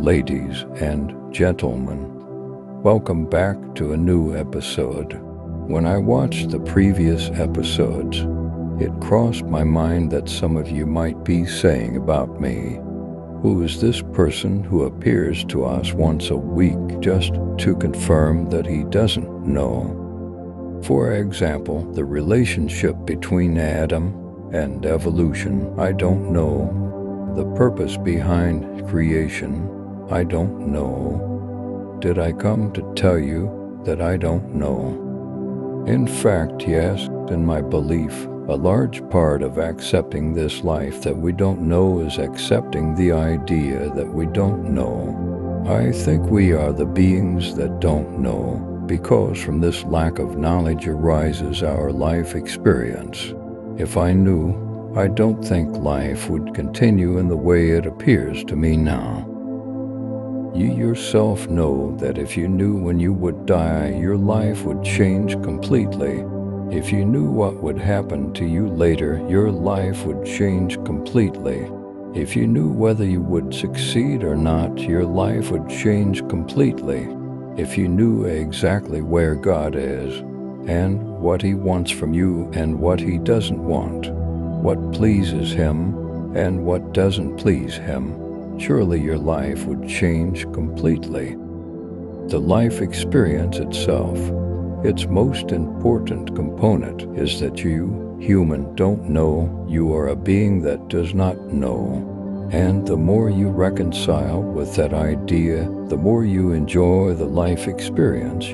ladies and gentlemen. Welcome back to a new episode. When I watched the previous episodes, it crossed my mind that some of you might be saying about me, "Who is this person who appears to us once a week just to confirm that he doesn't know?" For example, the relationship between Adam and evolution, I don't know. The purpose behind creation, I don't know. Did I come to tell you that I don't know? In fact, yes, in my belief, a large part of accepting this life that we don't know is accepting the idea that we don't know. I think we are the beings that don't know, because from this lack of knowledge arises our life experience. If I knew, I don't think life would continue in the way it appears to me now. You yourself know that if you knew when you would die, your life would change completely. If you knew what would happen to you later, your life would change completely. If you knew whether you would succeed or not, your life would change completely. If you knew exactly where God is, and what He wants from you and what He doesn't want, what pleases Him and what doesn't please Him, surely your life would change completely. The life experience itself, its most important component is that you, human, don't know you are a being that does not know. And the more you reconcile with that idea, the more you enjoy the life experience,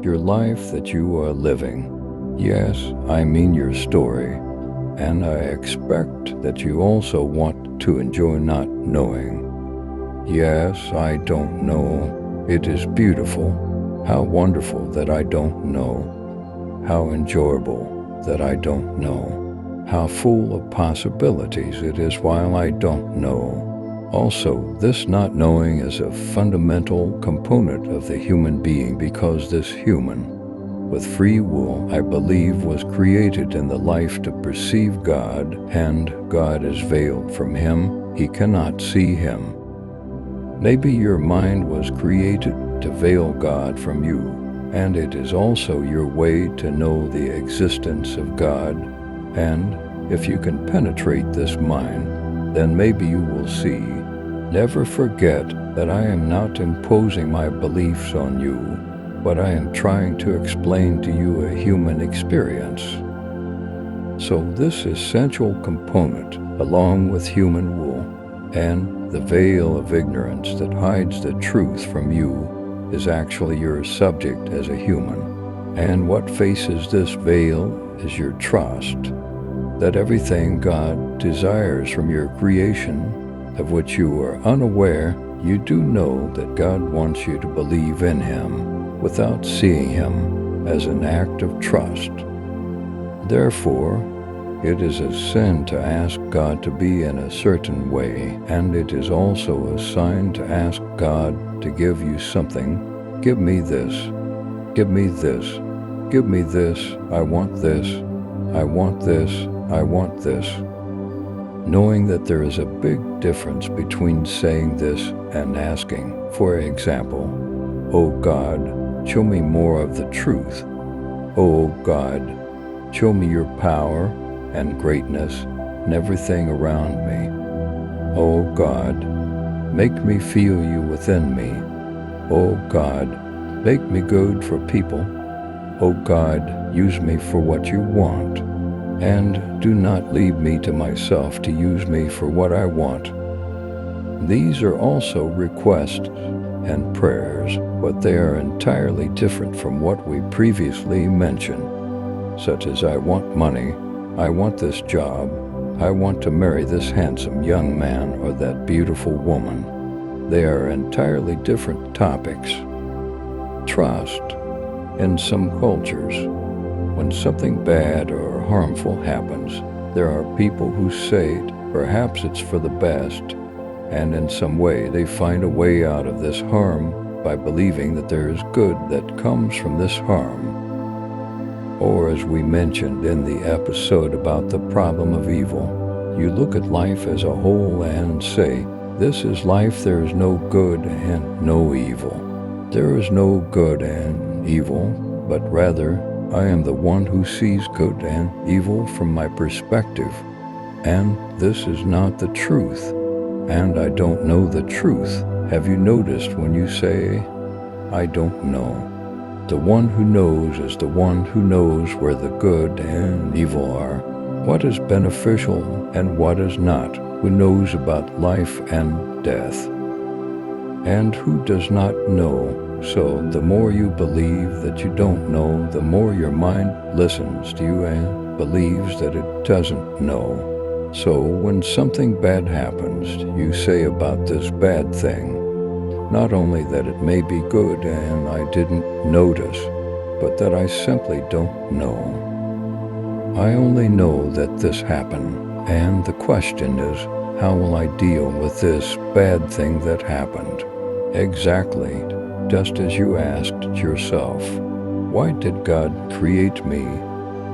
your life that you are living. Yes, I mean your story. And I expect that you also want to enjoy not knowing. Yes, I don't know. It is beautiful. How wonderful that I don't know. How enjoyable that I don't know. How full of possibilities it is while I don't know. Also, this not knowing is a fundamental component of the human being because this human, with free will, I believe, was created in the life to perceive God, and God is veiled from him. He cannot see him. Maybe your mind was created to veil God from you, and it is also your way to know the existence of God. And if you can penetrate this mind, then maybe you will see. Never forget that I am not imposing my beliefs on you, but I am trying to explain to you a human experience. So this essential component, along with human will, and the veil of ignorance that hides the truth from you, is actually your subject as a human. And what faces this veil is your trust that everything God desires from your creation, of which you are unaware, you do know that God wants you to believe in Him without seeing Him as an act of trust. Therefore, it is a sin to ask God to be in a certain way, and it is also a sign to ask God to give you something. Give me this. Give me this. Give me this. I want this. I want this. I want this. Knowing that there is a big difference between saying this and asking. For example, "Oh God, show me more of the truth. Oh God, show me your power and greatness and everything around me. Oh God, make me feel you within me. Oh God, make me good for people. Oh God, use me for what you want. And do not leave me to myself to use me for what I want." These are also requests and prayers, but they are entirely different from what we previously mentioned, such as "I want money, I want this job, I want to marry this handsome young man or that beautiful woman." They are entirely different topics. Trust. In some cultures, when something bad or harmful happens, there are people who say perhaps it's for the best, and in some way they find a way out of this harm by believing that there is good that comes from this harm. Or, as we mentioned in the episode about the problem of evil, you look at life as a whole and say, This is life. There is no good and no evil. There is no good and evil, but rather I am the one who sees good and evil from my perspective. And this is not the truth. And I don't know the truth. Have you noticed when you say, I don't know? The one who knows is the one who knows where the good and evil are, what is beneficial and what is not, who knows about life and death. And who does not know? So the more you believe that you don't know, the more your mind listens to you and believes that it doesn't know. So when something bad happens, you say about this bad thing, not only that it may be good and I didn't notice, but that I simply don't know. I only know that this happened, and the question is, how will I deal with this bad thing that happened? Exactly, just as you asked yourself, why did God create me,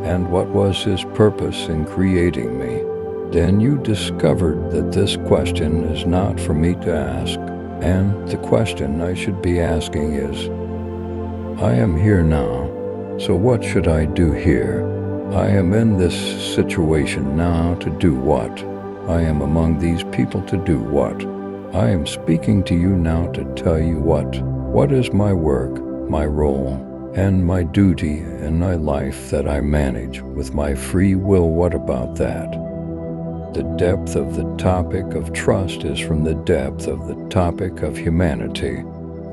and what was His purpose in creating me? Then you discovered that this question is not for me to ask, and the question I should be asking is, I am here now, so what should I do here? I am in this situation now to do what? I am among these people to do what? I am speaking to you now to tell you what? What is my work, my role, and my duty in my life that I manage with my free will? What about that? The depth of the topic of trust is from the depth of the topic of humanity.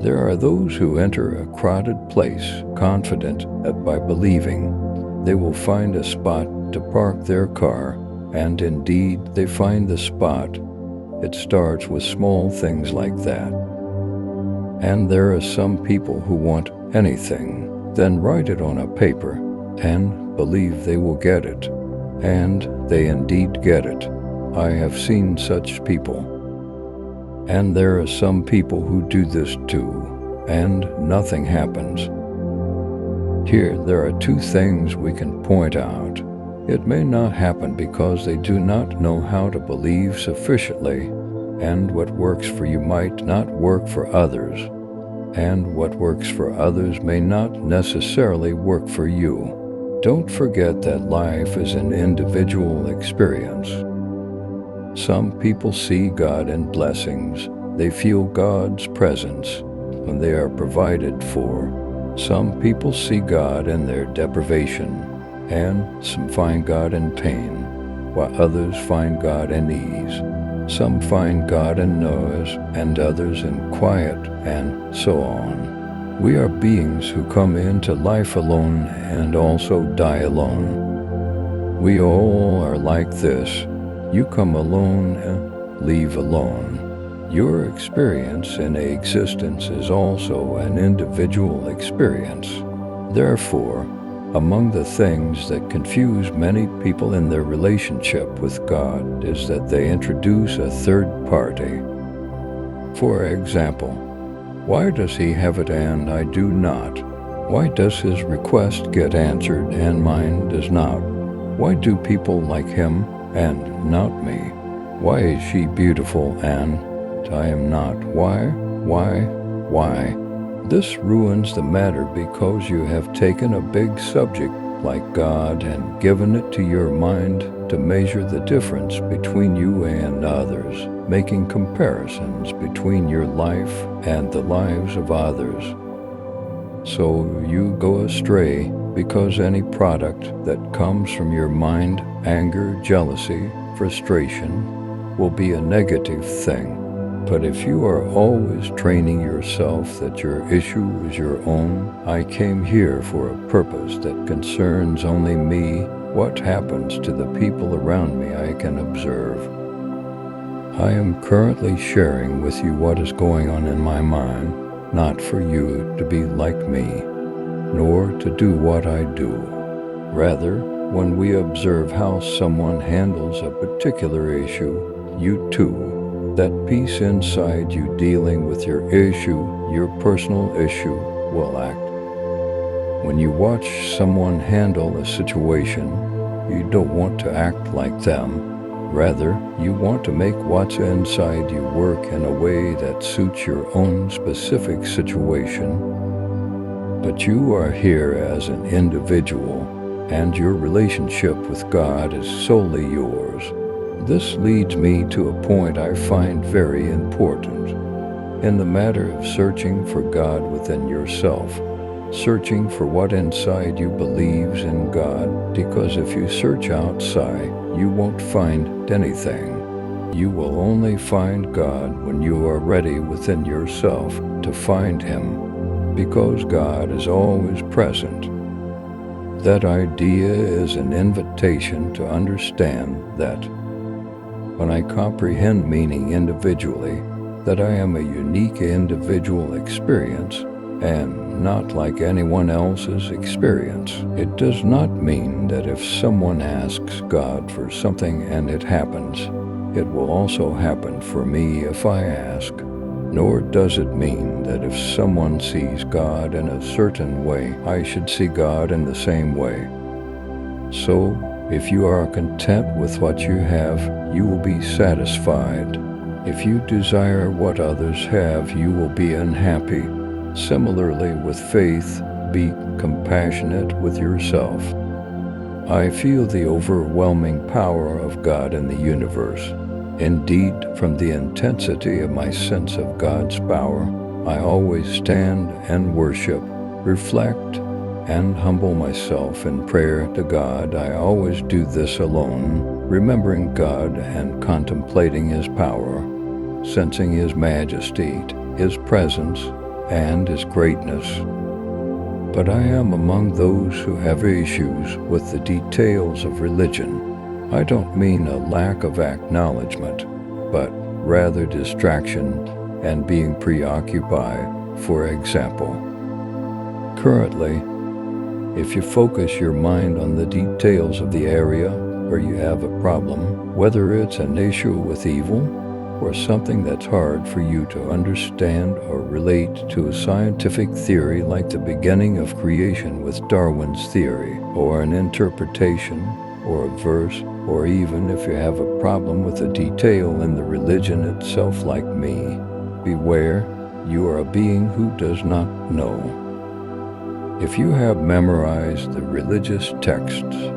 There are those who enter a crowded place confident that by believing they will find a spot to park their car, and indeed they find the spot. It starts with small things like that. And there are some people who want anything, then write it on a paper and believe they will get it. And they indeed get it. I have seen such people. And there are some people who do this too, and nothing happens. Here there are two things we can point out. It may not happen because they do not know how to believe sufficiently, and what works for you might not work for others, and what works for others may not necessarily work for you. Don't forget that life is an individual experience. Some people see God in blessings. They feel God's presence when they are provided for. Some people see God in their deprivation, and some find God in pain, while others find God in ease. Some find God in noise, and others in quiet, and so on. We are beings who come into life alone and also die alone. We all are like this. You come alone and leave alone. Your experience in existence is also an individual experience. Therefore, among the things that confuse many people in their relationship with God is that they introduce a third party. For example, why does he have it and I do not? Why does his request get answered and mine does not? Why do people like him and not me? Why is she beautiful and I am not? Why? This ruins the matter because you have taken a big subject like God and given it to your mind to measure the difference between you and others, making comparisons between your life and the lives of others. So you go astray because any product that comes from your mind, anger, jealousy, frustration, will be a negative thing. But if you are always training yourself that your issue is your own, I came here for a purpose that concerns only me, what happens to the people around me I can observe. I am currently sharing with you what is going on in my mind, not for you to be like me, nor to do what I do. Rather, when we observe how someone handles a particular issue, you too, that peace inside you dealing with your issue, your personal issue, will act. When you watch someone handle a situation, you don't want to act like them. Rather, you want to make what's inside you work in a way that suits your own specific situation. But you are here as an individual, and your relationship with God is solely yours. This leads me to a point I find very important. In the matter of searching for God within yourself, searching for what inside you believes in God, because if you search outside, you won't find anything. You will only find God when you are ready within yourself to find Him, because God is always present. That idea is an invitation to understand that when I comprehend meaning individually, that I am a unique individual experience and not like anyone else's experience. It does not mean that if someone asks God for something and it happens, it will also happen for me if I ask. Nor does it mean that if someone sees God in a certain way, I should see God in the same way. So, if you are content with what you have, you will be satisfied. If you desire what others have, you will be unhappy. Similarly, with faith, be compassionate with yourself. I feel the overwhelming power of God in the universe. Indeed, from the intensity of my sense of God's power, I always stand and worship, reflect, and humble myself in prayer to God. I always do this alone, remembering God and contemplating His power, sensing His majesty, His presence, and His greatness. But I am among those who have issues with the details of religion. I don't mean a lack of acknowledgement, but rather distraction and being preoccupied. For example, currently, if you focus your mind on the details of the area where you have a problem, whether it's an issue with evil or something that's hard for you to understand or relate to a scientific theory like the beginning of creation with Darwin's theory, or an interpretation or a verse, or even if you have a problem with a detail in the religion itself like me, beware, you are a being who does not know. If you have memorized the religious texts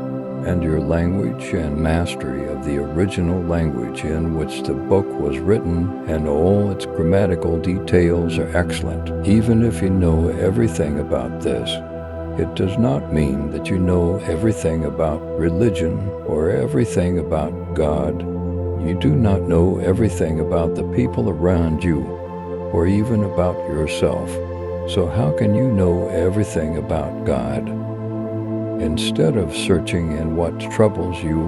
and your language and mastery of the original language in which the book was written and all its grammatical details are excellent, even if you know everything about this, it does not mean that you know everything about religion or everything about God. You do not know everything about the people around you or even about yourself. So how can you know everything about God? Instead of searching in what troubles you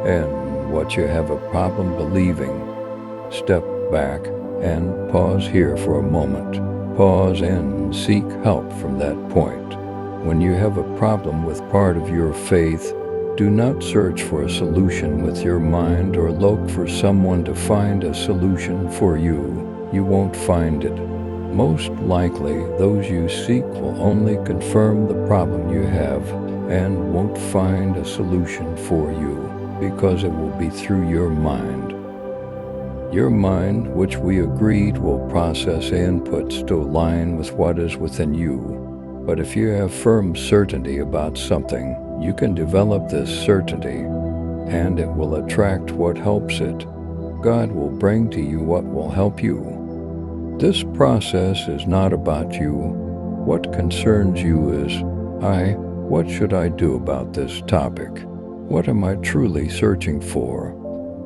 and what you have a problem believing, step back and pause here for a moment. Pause and seek help from that point. When you have a problem with part of your faith, do not search for a solution with your mind or look for someone to find a solution for you. You won't find it. Most likely, those you seek will only confirm the problem you have and won't find a solution for you, because it will be through your mind. Your mind, which we agreed will process inputs to align with what is within you. But if you have firm certainty about something, you can develop this certainty, and it will attract what helps it. God will bring to you what will help you. This process is not about you. What concerns you is, what should I do about this topic? What am I truly searching for?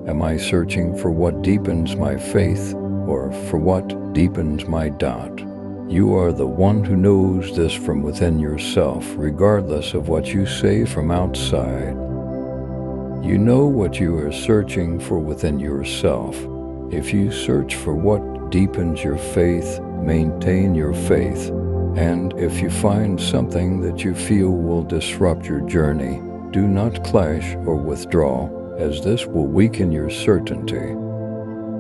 Am I searching for what deepens my faith or for what deepens my doubt? You are the one who knows this from within yourself, regardless of what you say from outside. You know what you are searching for within yourself. If you search for what deepens your faith, maintain your faith, and if you find something that you feel will disrupt your journey, do not clash or withdraw, as this will weaken your certainty.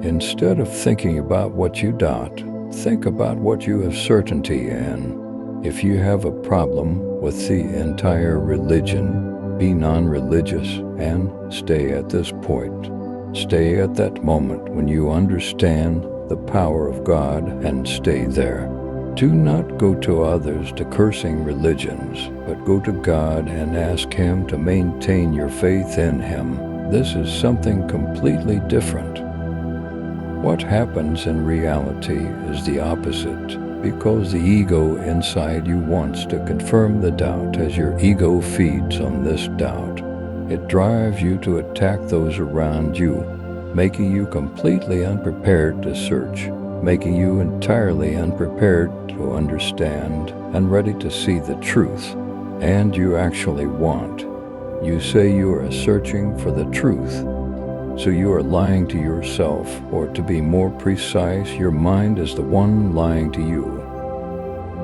Instead of thinking about what you doubt, think about what you have certainty in. If you have a problem with the entire religion, be non-religious and stay at this point. Stay at that moment when you understand the power of God and stay there. Do not go to others to cursing religions, but go to God and ask Him to maintain your faith in Him. This is something completely different. What happens in reality is the opposite, because the ego inside you wants to confirm the doubt as your ego feeds on this doubt. It drives you to attack those around you, making you completely unprepared to search, making you entirely unprepared to understand and ready to see the truth. And you actually want. You say you are searching for the truth, so you are lying to yourself, or to be more precise, your mind is the one lying to you.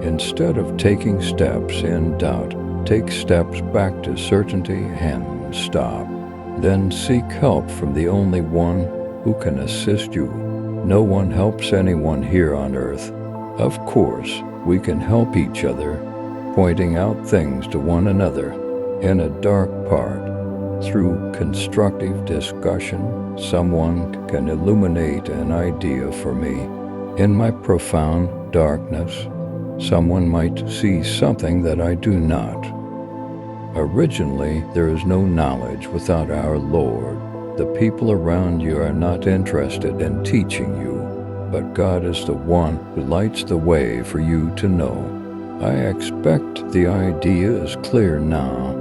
Instead of taking steps in doubt, take steps back to certainty and stop. Then seek help from the only one who can assist you. No one helps anyone here on earth. Of course, we can help each other, pointing out things to one another in a dark part. Through constructive discussion, someone can illuminate an idea for me. In my profound darkness, someone might see something that I do not. Originally, there is no knowledge without our Lord. The people around you are not interested in teaching you, but God is the one who lights the way for you to know. I expect the idea is clear now.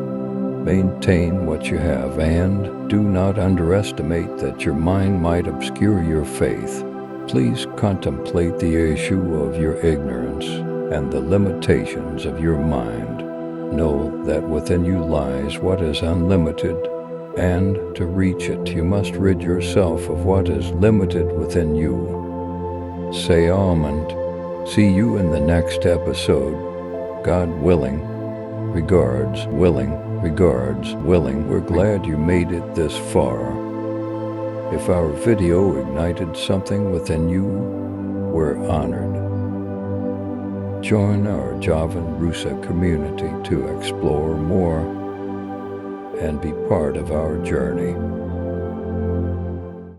Maintain what you have, and do not underestimate that your mind might obscure your faith. Please contemplate the issue of your ignorance and the limitations of your mind. Know that within you lies what is unlimited, and to reach it, you must rid yourself of what is limited within you. Say Amen. See you in the next episode. God willing. Regards, willing. Regards, willing. We're glad you made it this far. If our video ignited something within you, we're honored. Join our Javan Rusa community to explore more and be part of our journey.